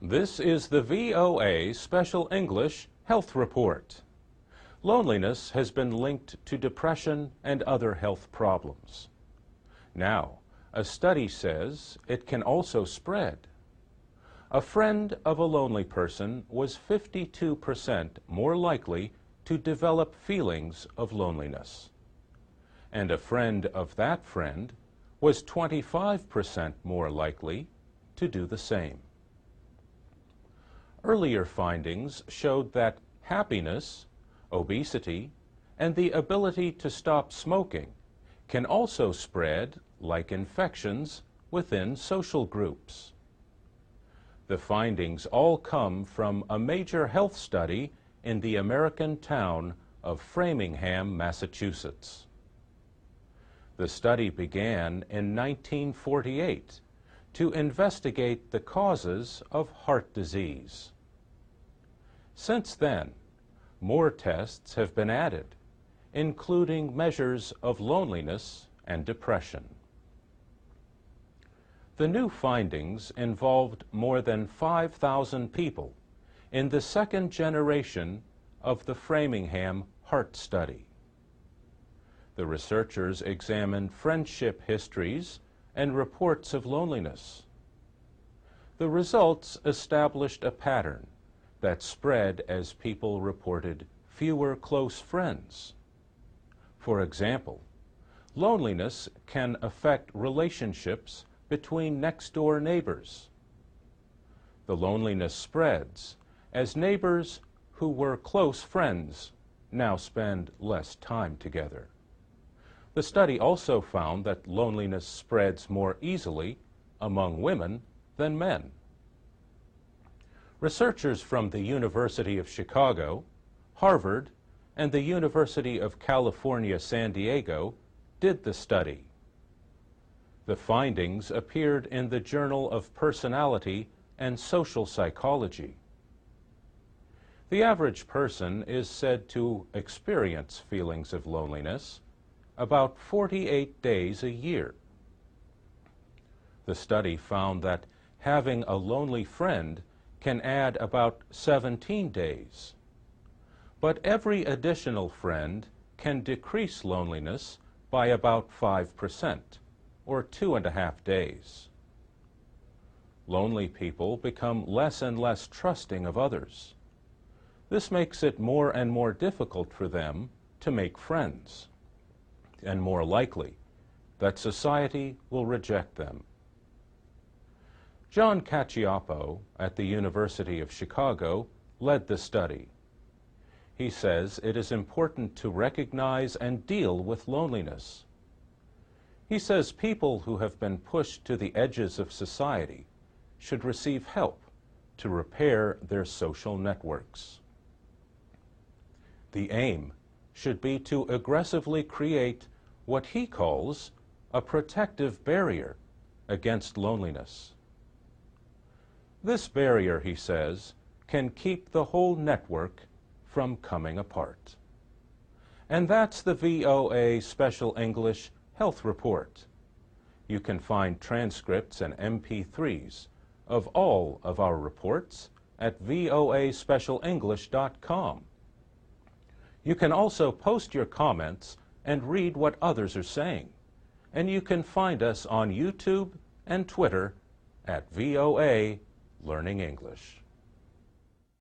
This is the VOA Special English Health Report. Loneliness has been linked to depression and other health problems. Now, a study says it can also spread. A friend of a lonely person was 52% more likely to develop feelings of loneliness. And a friend of that friend was 25% more likely to do the same. Earlier findings showed that happiness, obesity, and the ability to stop smoking can also spread, like infections, within social groups. The findings all come from a major health study in the American town of Framingham, Massachusetts. The study began in 1948 to investigate the causes of heart disease. Since then, more tests have been added, including measures of loneliness and depression. The new findings involved more than 5,000 people in the second generation of the Framingham Heart Study. The researchers examined friendship histories and reports of loneliness. The results established a pattern that spread as people reported fewer close friends. For example, loneliness can affect relationships between next-door neighbors. The loneliness spreads as neighbors who were close friends now spend less time together. The study also found that loneliness spreads more easily among women than men. Researchers from the University of Chicago, Harvard, and the University of California, San Diego did the study. The findings appeared in the Journal of Personality and Social Psychology. The average person is said to experience feelings of loneliness about 48 days a year. The study found that having a lonely friend can add about 17 days. But every additional friend can decrease loneliness by about 5%, or 2.5 days. Lonely people become less and less trusting of others. This makes it more and more difficult for them to make friends, and more likely that society will reject them. John Cacioppo at the University of Chicago led the study. He says it is important to recognize and deal with loneliness. He says people who have been pushed to the edges of society should receive help to repair their social networks. The aim should be to aggressively create what he calls a protective barrier against loneliness. This barrier, he says, can keep the whole network from coming apart. And that's the VOA Special English Health Report. You can find transcripts and MP3s of all of our reports at voaspecialenglish.com. You can also post your comments and read what others are saying. And you can find us on YouTube and Twitter at VOA Learning English.